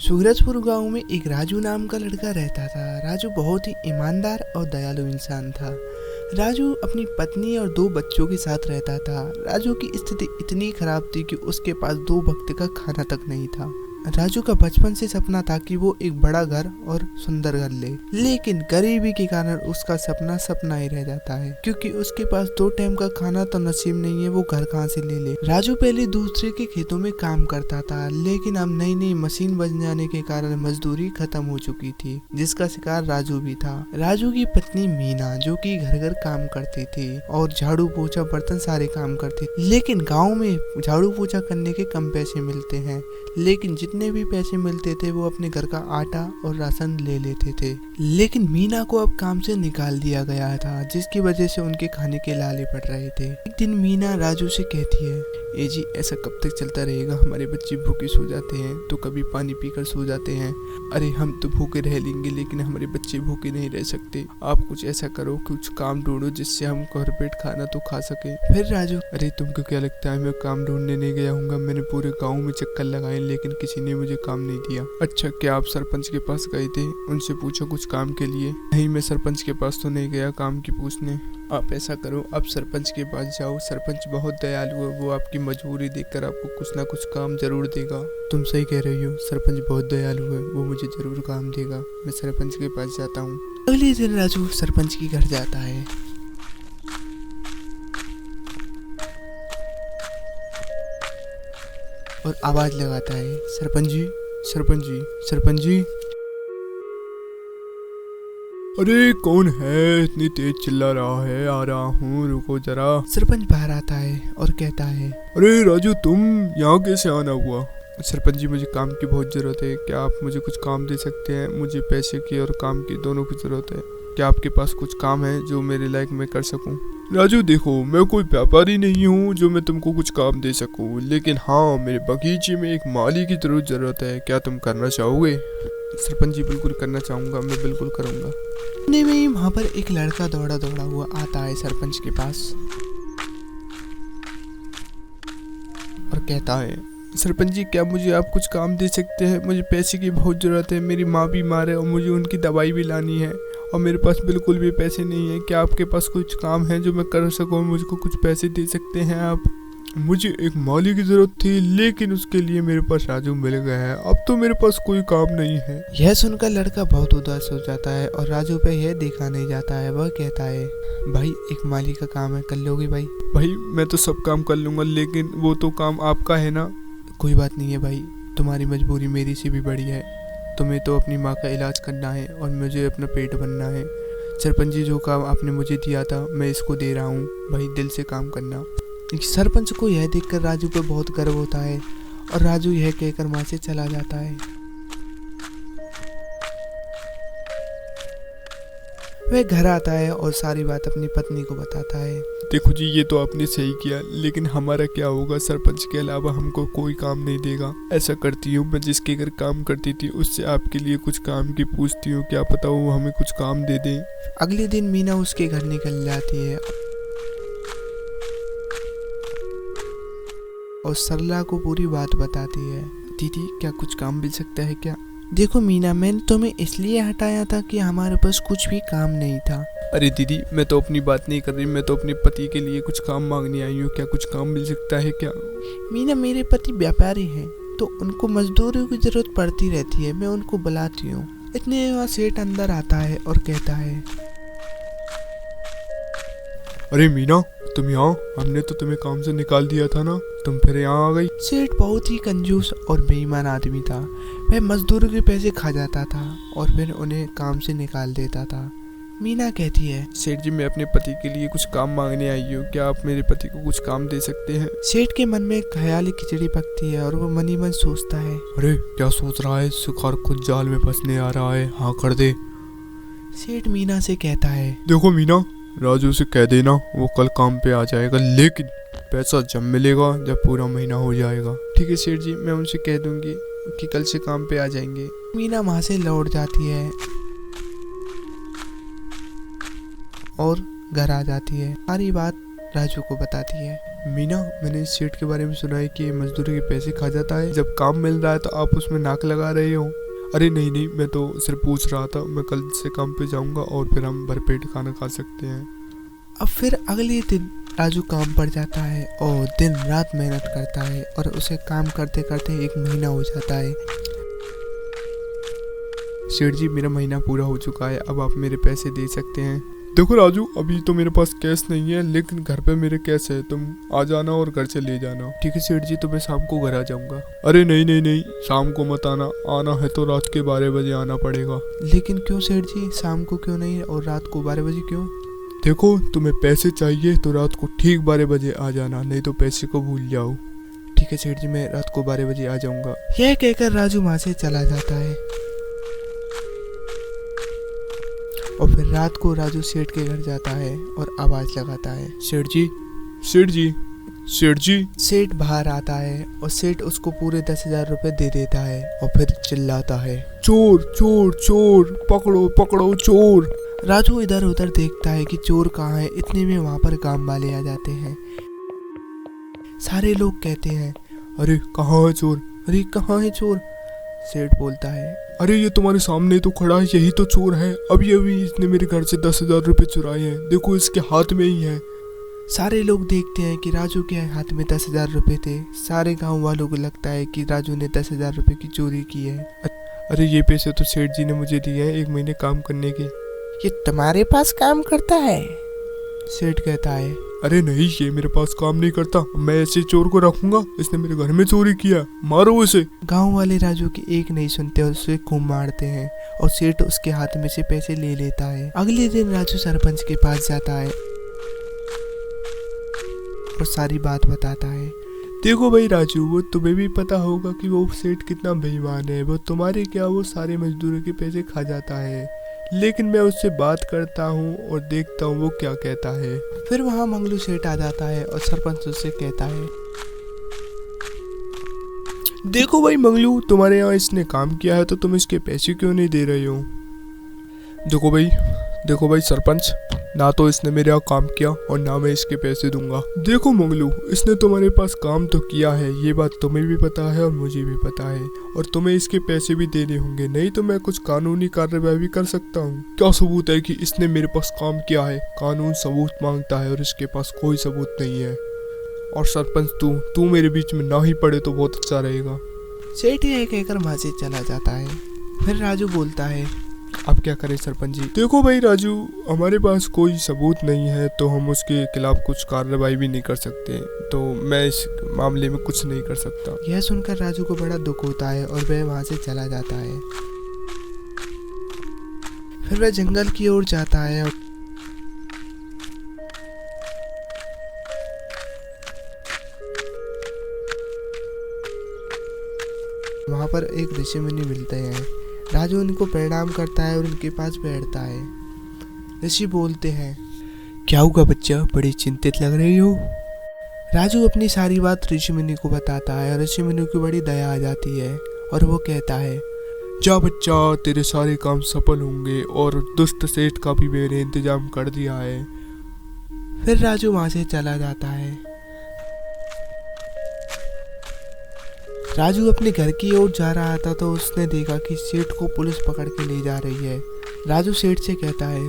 सूरजपुर गांव में एक राजू नाम का लड़का रहता था। राजू बहुत ही ईमानदार और दयालु इंसान था। राजू अपनी पत्नी और 2 बच्चों के साथ रहता था। राजू की स्थिति इतनी खराब थी कि उसके पास 2 वक्त का खाना तक नहीं था। राजू का बचपन से सपना था कि वो एक बड़ा घर और सुंदर घर ले, लेकिन गरीबी के कारण उसका सपना सपना ही रह जाता है, क्योंकि उसके पास 2 टाइम का खाना तो नसीब नहीं है। वो घर कहाँ से ले राजू पहले दूसरे के खेतों में काम करता था, लेकिन अब नई नई मशीन बन जाने के कारण मजदूरी खत्म हो चुकी थी, जिसका शिकार राजू भी था। राजू की पत्नी मीना, जो कि घर घर काम करती थी और झाड़ू पोछा बर्तन सारे काम करती थी, लेकिन गाँव में झाड़ू पोछा करने के कम पैसे मिलते हैं, लेकिन जितने भी पैसे मिलते थे वो अपने घर का आटा और राशन ले लेते थे। लेकिन मीना को अब काम से निकाल दिया गया था, जिसकी वजह से उनके खाने के लाले पड़ रहे थे। एक दिन मीना राजू से कहती है, ए जी, ऐसा कब तक चलता रहेगा? हमारे बच्चे भूखे सो जाते हैं तो कभी पानी पीकर सो जाते हैं। अरे हम तो भूखे रह लेंगे, लेकिन हमारे बच्चे भूखे नहीं रह सकते। आप कुछ ऐसा करो, कुछ काम ढूंढो जिससे हम भरपेट खाना तो खा सके। फिर राजू, अरे तुमको क्या लगता है मैं काम ढूंढने नहीं गया हूँ? मैंने पूरे गाँव में चक्कर लगाए, लेकिन किसी ने मुझे काम नहीं दिया। अच्छा, क्या आप सरपंच के पास गए थे? उनसे पूछो कुछ काम के लिए। नहीं, मैं सरपंच के पास तो नहीं गया काम की पूछने। आप ऐसा करो, आप सरपंच के पास जाओ। सरपंच बहुत दयालु है, वो आपकी मजबूरी देखकर आपको कुछ ना कुछ काम जरूर देगा। तुम सही कह रही हो, सरपंच बहुत दयालु है, वो मुझे जरूर काम देगा। मैं सरपंच के पास जाता हूँ। अगले दिन राजू सरपंच के घर जाता है और आवाज लगाता है, सरपंच जी, सरपंच जी, सरपंच जी। अरे कौन है? इतनी तेज चिल्ला रहा है? आ रहा हूँ, रुको जरा। सरपंच बाहर आता है और कहता है, अरे राजू, तुम यहाँ कैसे आना हुआ? सरपंच जी, मुझे काम की बहुत ज़रूरत है। क्या आप मुझे कुछ काम दे सकते हैं? मुझे पैसे की और काम की दोनों की ज़रूरत है। क्या आपके पास कुछ काम है जो मेरे लायक मैं कर सकूं? राजू देखो, मैं कोई व्यापारी नहीं हूँ जो मैं तुमको कुछ काम दे सकूं, लेकिन हाँ, मेरे बगीचे में एक माली की ज़रूरत है। क्या तुम करना चाहोगे? सरपंच जी, बिल्कुल करना चाहूँगा, मैं बिल्कुल करूँगा। इतने में ही वहाँ पर एक लड़का दौड़ा दौड़ा हुआ आता है सरपंच के पास और कहता है, सरपंच जी, क्या मुझे आप कुछ काम दे सकते हैं? मुझे पैसे की बहुत ज़रूरत है। मेरी माँ बीमार है और मुझे उनकी दवाई भी लानी है और मेरे पास बिल्कुल भी पैसे नहीं है। क्या आपके पास कुछ काम है जो मैं कर सकूँ? मुझको कुछ पैसे दे सकते हैं आप? मुझे एक माली की ज़रूरत थी, लेकिन उसके लिए मेरे पास राजू मिल गया है। अब तो मेरे पास कोई काम नहीं है। यह सुनकर लड़का बहुत उदास हो जाता है और राजू पे यह देखा नहीं जाता है। वह कहता है, भाई, एक माली का काम है, कर लोगे भाई? भाई, मैं तो सब काम कर लूँगा, लेकिन वो तो काम आपका है ना। कोई बात नहीं है भाई, तुम्हारी मजबूरी मेरी से भी बड़ी है। तुम्हें तो अपनी माँ का इलाज करना है और मुझे अपना पेट भरना है। सरपंच जी, जो काम आपने मुझे दिया था मैं इसको दे रहा हूँ, भाई दिल से काम करना। सरपंच को यह देखकर राजू पर बहुत गर्व होता है और राजू यह कहकर वहाँ से चला जाता है। वह घर आता है और सारी बात अपनी पत्नी को बताता है। देखो जी, ये तो आपने सही किया, लेकिन हमारा क्या होगा? सरपंच के अलावा हमको कोई काम नहीं देगा। ऐसा करती हूँ, मैं जिसके घर काम करती थी उससे आपके लिए कुछ काम की पूछती हूँ, क्या पता वो हमें कुछ काम दे दे। अगले दिन मीना उसके घर निकल जाती है और सरला को पूरी बात बताती है। दीदी, क्या कुछ काम मिल सकता है क्या? देखो मीना, मैंने तुम्हें इसलिए हटाया था कि हमारे पास कुछ भी काम नहीं था। अरे दीदी, मैं तो अपनी बात नहीं कर रही, मैं तो अपने पति के लिए कुछ काम मांगने आई हूँ। क्या कुछ काम मिल सकता है क्या? मीना, मेरे पति व्यापारी हैं तो उनको मजदूरों की जरूरत पड़ती रहती है, मैं उनको बुलाती हूँ। इतने वहाँ सेठ अंदर आता है और कहता है, अरे मीना, तुम यहाँ? हमने तो तुम्हें काम से निकाल दिया था ना, तुम फिर यहाँ आ गई? सेठ बहुत ही कंजूस और बेईमान आदमी था। वह मजदूरों के पैसे खा जाता था और फिर उन्हें काम से निकाल देता था। मीना कहती है, सेठ जी, मैं अपने पति के लिए कुछ काम मांगने आई हूँ। क्या आप मेरे पति को कुछ काम दे सकते हैं? सेठ के मन में ख्याली खिचड़ी पकती है और वो मन ही मन सोचता है, अरे क्या सोच रहा है? शिकार खुद जाल में फंसने आ रहा है, हाँ कर दे। सेठ मीना से कहता है, देखो मीना, राजू से कह देना वो कल काम पे आ जाएगा, लेकिन पैसा जब मिलेगा जब पूरा महीना हो जाएगा। ठीक है सेठ जी, मैं उनसे कह दूंगी कि कल से काम पे आ जाएंगे। मीना वहाँ से लौट जाती है और घर आ जाती है। सारी बात राजू को बताती है। मीना, मैंने इस सेठ के बारे में सुना है कि मजदूरी के पैसे खा जाता है, जब काम मिल रहा है तो आप उसमें नाक लगा रहे हो। अरे नहीं नहीं, मैं तो सिर्फ पूछ रहा था। मैं कल से काम पे जाऊंगा और फिर हम भरपेट खाना खा सकते हैं। अब फिर अगले दिन राजू काम पर जाता है और दिन रात मेहनत करता है और उसे काम करते करते 1 महीना हो जाता है। सेठ जी, मेरा महीना पूरा हो चुका है, अब आप मेरे पैसे दे सकते हैं। देखो राजू, अभी तो मेरे पास कैश नहीं है, लेकिन घर पे मेरे कैश है, तुम आ जाना और घर से ले जाना। ठीक है सेठ जी, तो मैं शाम को घर आ जाऊंगा। अरे नहीं नहीं नहीं, शाम को मत आना, आना है तो रात के 12 बजे आना पड़ेगा। लेकिन क्यों सेठ जी, शाम को क्यों नहीं और रात को 12 बजे क्यों? देखो, तुम्हें पैसे चाहिए तो रात को ठीक 12 बजे आ जाना, नहीं तो पैसे को भूल जाओ। ठीक है सेठ जी, मैं रात को 12 बजे आ जाऊंगा। यह कहकर राजू वहाँ से चला जाता है और फिर रात को राजू सेठ के घर जाता है और आवाज लगाता है, सेठ जी, सेठ जी, सेठ जी। सेठ बाहर आता है और सेठ उसको पूरे 10,000 रुपए दे देता है और फिर चिल्लाता है, चोर चोर चोर, पकड़ो पकड़ो चोर। राजू इधर उधर देखता है कि चोर कहाँ है। इतने में वहाँ पर काम वाले आ जाते हैं। सारे लोग कहते हैं, अरे कहाँ है चोर? अरे कहाँ है चोर? सेठ बोलता है, अरे ये तुम्हारे सामने तो खड़ा है, यही तो चोर है। अभी अभी इसने मेरे घर से 10,000 रुपए चुराए हैं, देखो इसके हाथ में ही है। सारे लोग देखते हैं कि राजू के हाथ में 10,000 रुपए थे। सारे गांव वालों को लगता है कि राजू ने 10,000 रुपए की चोरी की है। अरे ये पैसे तो सेठ जी ने मुझे दिए हैं 1 महीने काम करने के। ये तुम्हारे पास काम करता है? सेठ कहता है, अरे नहीं, ये मेरे पास काम नहीं करता, मैं ऐसे चोर को रखूंगा? इसने मेरे घर में चोरी किया, मारो इसे। गांव वाले राजू की एक नहीं सुनते और उसे खूब मारते हैं और सेठ उसके हाथ में से पैसे ले लेता है। अगले दिन राजू सरपंच के पास जाता है और सारी बात बताता है। देखो भाई राजू, वो तुम्हें भी पता होगा कि वो सेठ कितना बेईमान है। वो तुम्हारे क्या, वो सारे मजदूरों के पैसे खा जाता है, लेकिन मैं उससे बात करता हूँ और देखता हूँ वो क्या कहता है। फिर वहाँ मंगलू सेठ आ जाता है और सरपंच उससे कहता है, देखो भाई मंगलू, तुम्हारे यहाँ इसने काम किया है तो तुम इसके पैसे क्यों नहीं दे रहे हो? देखो भाई सरपंच, ना तो इसने मेरे यहाँ काम किया और ना मैं इसके पैसे दूंगा। देखो मंगलू, इसने तुम्हारे पास काम तो किया है, ये बात तुम्हें भी पता है और मुझे भी पता है, और तुम्हें इसके पैसे भी देने होंगे, नहीं तो मैं कुछ कानूनी कार्रवाई भी कर सकता हूँ। क्या सबूत है कि इसने मेरे पास काम किया है? कानून सबूत मांगता है और इसके पास कोई सबूत नहीं है। और सरपंच, तू मेरे बीच में ना ही पड़े तो बहुत अच्छा रहेगा। सेठ ये कहकर वहाँ से चला जाता है। फिर राजू बोलता है, अब क्या करें सरपंच जी? देखो भाई राजू, हमारे पास कोई सबूत नहीं है तो हम उसके खिलाफ कुछ कार्रवाई भी नहीं कर सकते, तो मैं इस मामले में कुछ नहीं कर सकता। यह सुनकर राजू को बड़ा दुख होता है और वह वहाँ से चला जाता है। फिर वह जंगल की ओर जाता है और वहाँ पर एक ऋषि मुनि मिलते हैं। राजू उनको प्रणाम करता है और उनके पास बैठता है। ऋषि बोलते हैं, क्या हुआ बच्चा, बड़ी चिंतित लग रही हो? राजू अपनी सारी बात ऋषि मुनि को बताता है और ऋषि मुनि को बड़ी दया आ जाती है और वो कहता है, जा बच्चा, तेरे सारे काम सफल होंगे और दुष्ट सेठ का भी मैंने इंतजाम कर दिया है। फिर राजू वहाँ से चला जाता है। राजू अपने घर की ओर जा रहा था तो उसने देखा कि सेठ को पुलिस पकड़ के ले जा रही है। राजू सेठ से कहता है,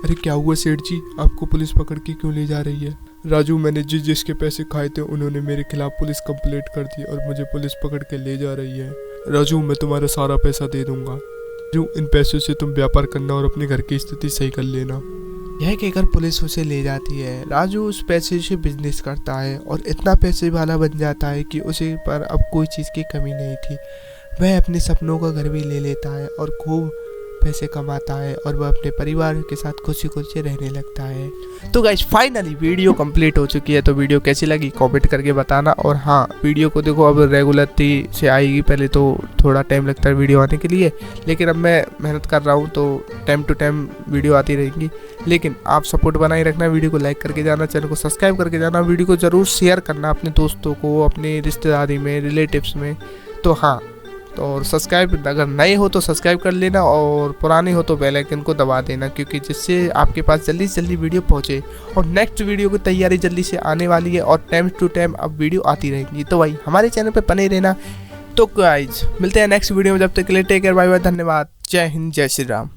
अरे क्या हुआ सेठ जी, आपको पुलिस पकड़ के क्यों ले जा रही है? राजू, मैंने जिसके पैसे खाए थे उन्होंने मेरे खिलाफ पुलिस कंप्लेंट कर दी और मुझे पुलिस पकड़ के ले जा रही है। राजू, मैं तुम्हारा सारा पैसा दे दूंगा। राजू, इन पैसों से तुम व्यापार करना और अपने घर की स्थिति सही कर लेना। यह कहकर पुलिस उसे ले जाती है। राजू उस पैसे से बिजनेस करता है और इतना पैसे वाला बन जाता है कि उसे पर अब कोई चीज़ की कमी नहीं थी। वह अपने सपनों का घर भी ले लेता है और खूब पैसे कमाता है और वह अपने परिवार के साथ खुशी खुशी रहने लगता है। तो गाइस फाइनली वीडियो कंप्लीट हो चुकी है। तो वीडियो कैसी लगी कमेंट करके बताना। और हाँ, वीडियो को देखो अब रेगुलरली से आएगी, पहले तो थोड़ा टाइम लगता है वीडियो आने के लिए, लेकिन अब मैं मेहनत कर रहा हूँ तो टाइम टू टाइम वीडियो आती रहेंगी। लेकिन आप सपोर्ट बनाए रखना, वीडियो को लाइक करके जाना, चैनल को सब्सक्राइब करके जाना, वीडियो को ज़रूर शेयर करना अपने दोस्तों को, अपने रिश्तेदारी में, रिलेटिव्स में। तो हाँ, तो और सब्सक्राइब अगर नए हो तो सब्सक्राइब कर लेना, और पुराने हो तो बेल आइकन को दबा देना, क्योंकि जिससे आपके पास जल्दी से जल्दी वीडियो पहुंचे। और नेक्स्ट वीडियो की तैयारी जल्दी से आने वाली है और टाइम टू टाइम अब वीडियो आती रहेंगी, तो भाई हमारे चैनल पे बने रहना। तो गाइज मिलते हैं नेक्स्ट वीडियो में, जब तक के लिए टेक केयर, बाय बाय, धन्यवाद, जय हिंद, जय श्री राम।